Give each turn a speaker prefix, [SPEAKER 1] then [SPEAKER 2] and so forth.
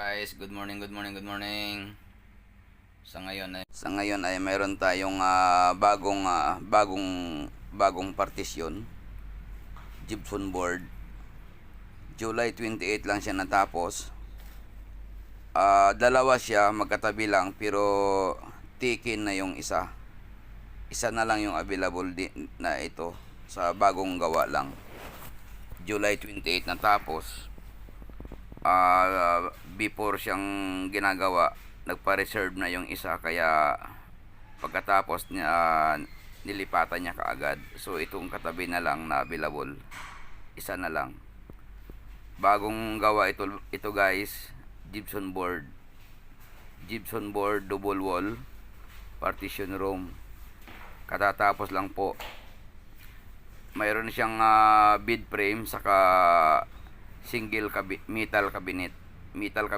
[SPEAKER 1] Guys, good morning, good morning, good morning. Sa ngayon ay mayroon tayong bagong partisyon, gypsum board. July 28 lang siya natapos. Dalawa siya magkatabi lang pero tikin na yung isa. Isa na lang yung available na ito sa bagong gawa lang. July 28 natapos. Before siyang ginagawa, nagpa-reserve na yung isa, kaya pagkatapos niya nilipatan niya kaagad. So itong katabi na lang na available, isa na lang. Bagong gawa ito guys, gypsum board double wall partition room. Katatapos lang po. Mayroon siyang bed frame saka single metal cabinet